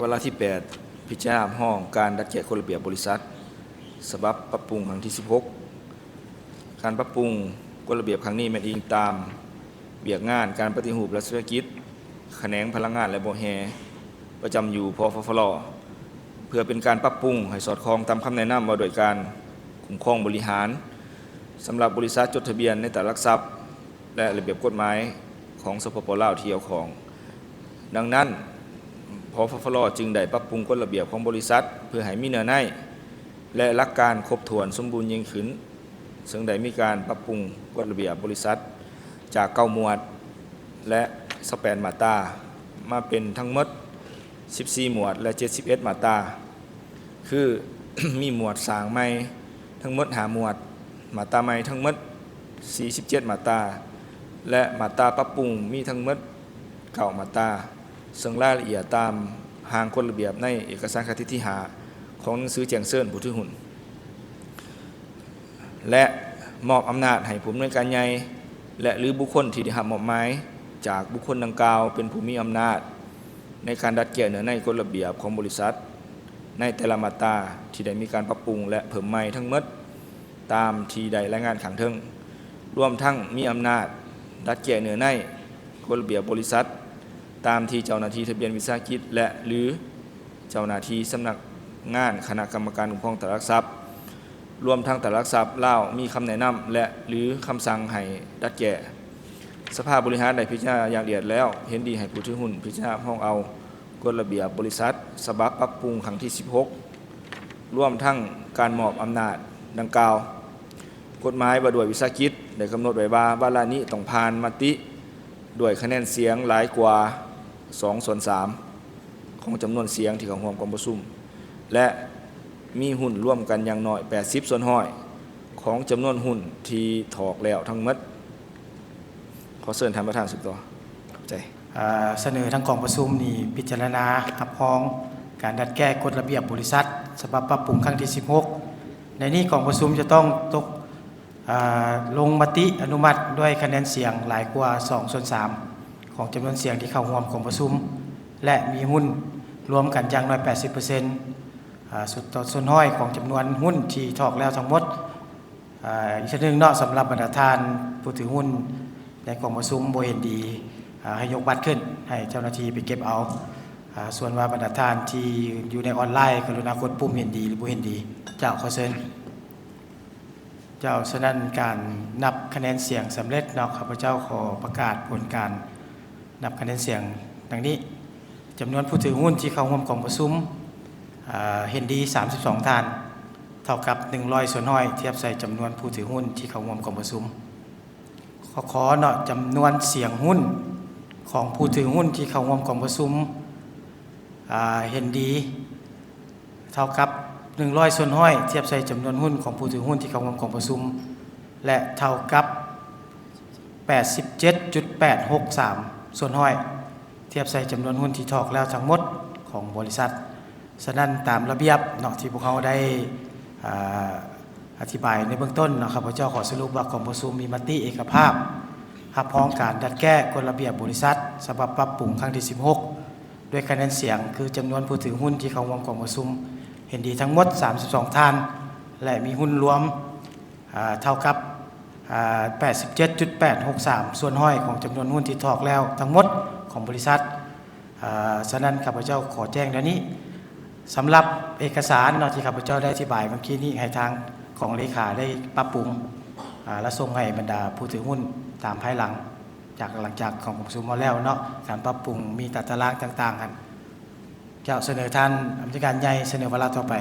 วาระที่ 8 พิจารณาห้องการดัดแก้กฎระเบียบบริษัทฉบับปรับปรุงครั้งที่ 16 การปรับปรุงกฎระเบียบครั้งนี้แม่นอิงตามเบียกงานการปฏิรูปรัฐวิสาหกิจแขนงพลังงานและบ่อแฮประจำอยู่พฟลเพื่อเป็นการปรับปรุงให้สอดคล้องตามคำแนะนำว่าโดยการคุ้มครองบริหารสำหรับบริษัทจดทะเบียนในตลาดหลักทรัพย์และระเบียบกฎหมายของสปป.ลาวที่เกี่ยวข้องดังนั้นพฟลจึงได้ปรับปรุงกฎระเบียบของบริษัทเพื่อให้มีเนื้อในและหลักการครบถ้วนสมบูรณ์ยิ่งขึ้นซึ่งได้มีการปรับปรุงกฎระเบียบบริษัทจาก9หมวดและ28มาตรามาเป็นทั้งหมด14หมวดและ71มาตราคือ มีหมวดสร้างใหม่ทั้งหมด5หมวดมาตราใหม่ทั้งหมด47มาตราและมาตราปรับปรุงมีทั้งหมด9มาตราซึ่งรายละเอียดตามหางกฎระเบียบในเอกสารคติที่5ของหนังสือแจ้งเชิญผู้ถือหุ้นและมอบอำนาจให้ผู้อำนวยการใหญ่และหรือบุคคลที่ได้รับมอบหมายจากบุคคลดังกล่าวเป็นผู้มีอำนาจในการดัดแก้เนื้อในกฎระเบียบของบริษัทในแต่ละมาตราที่ได้มีการปรับปรุงและเพิ่มใหม่ทั้งหมดตามที่ได้รายงานข้างเทิงรวมทั้งมีอำนาจดัดแก้เนื้อในกฎระเบียบบริษัทตามที่เจ้าหน้าที่ทะเบียนวิสาหกิจและหรือเจ้าหน้าที่สำนักงานคณะกรรมการคุ้มครองตลาดหลักทรัพย์รวมทั้งตลาดหลักทรัพย์ลาวมีคำแนะนำและหรือคำสั่งให้ดัดแก้สภาบริหารได้พิจารณาอย่างละเอียดแล้วเห็นดีให้ผู้ถือหุ้นพิจารณาห้องเอากฎระเบียบบริษัทฉบับปรับปรุงครั้งที่ 16 รวมทั้งการมอบอำนาจดังกล่าวกฎหมายว่าด้วยวิสาหกิจได้กำหนดไว้ว่าวาระนี้ต้องผ่านมติด้วยคะแนนเสียงหลายกว่า2/3ของจำนวนเสียงที่เข้าร่วมการประชุมและมีหุ้นร่วมกันอย่างน้อย80%ของจำนวนหุ้นที่ถอกแล้วทั้งหมดขอเชิญท่านประธานสุดต่อขอบใจเสนอทางกองประชุมนี่พิจารณารับรองการดัดแก้กฎระเบียบบริษัทฉบับปรับปรุงครั้งที่ 16ในนี้กองประชุมจะต้องตกลงมติอนุมัติด้วยคะแนนเสียงหลายกว่า2/3ของจำนวนเสียงที่เข้าร่วมกองประชุมและมีหุ้นรวมกันอย่างน้อย 80%สุดต่อส่วนน้อยของจำนวนหุ้นที่ถอกแล้วทั้งหมดอีกชั้นหนึ่งเนาะสำหรับบรรดาท่านผู้ถือหุ้นในกองประชุมบ่เห็นดีให้ยกบัตรขึ้นให้เจ้าหน้าที่ไปเก็บเอาส่วนว่าบรรดาท่านที่อยู่ในออนไลน์กรุณากดปุ่มเห็นดีหรือบ่เห็นดีเจ้าขอเชิญเจ้าฉะนั้นการนับคะแนนเสียงสำเร็จเนาะข้าพเจ้าขอประกาศผลการนับคะแนนเสียงดังนี้จำนวนผู้ถือหุ้นที่เข้าร่วมกองประชุมเห็นดี32ท่านเท่ากับ100ส่วนน้อยเทียบใส่จำนวนผู้ถือหุ้นที่เข้าร่วมกองประชุมขอเนาะจำนวนเสียงหุ้นของผู้ถือหุ้นที่เข้าร่วมกองประชุมเห็นดีเท่ากับ100ส่วนน้อยเทียบใส่จำนวนหุ้นของผู้ถือหุ้นที่เข้าร่วมกองประชุมและเท่ากับ 87.863 ส่วนน้อยเทียบใส่จำนวนหุ้นที่ถอกแล้วทั้งหมดของบริษัทฉะนั้นตามระเบียบเนาะที่พวกเขาได้อธิบายในเบื้องต้นนะครับพระเจ้าขอสรุปว่ากองประชุมมีมติเอกภาพรับรองการดัดแก้กฎระเบียบบริษัทฉบับปรับปรุงครั้งที่ 16ด้วยคะแนนเสียงคือจำนวนผู้ถือหุ้นที่เข้าร่วมกองประชุมเห็นดีทั้งหมด32ท่านและมีหุ้นรวมเท่ากับ87.863 ส่วนน้อยของจำนวนหุ้นที่ถอกแล้วทั้งหมดของบริษัทฉะนั้นข้าพเจ้าขอแจ้งดังนี้สำหรับเอกสารที่ข้าพเจ้าได้อธิบายเมื่อกี้นี้ให้ทางของเลขาได้ปรับปรุงและส่งให้บรรดาผู้ถือหุ้นตามภายหลังจากของประชุมมาแล้วเนาะการปรับปรุงมีตารางต่างๆกันเจ้าเสนอท่านอธิการใหญ่เสนอวาระต่อไป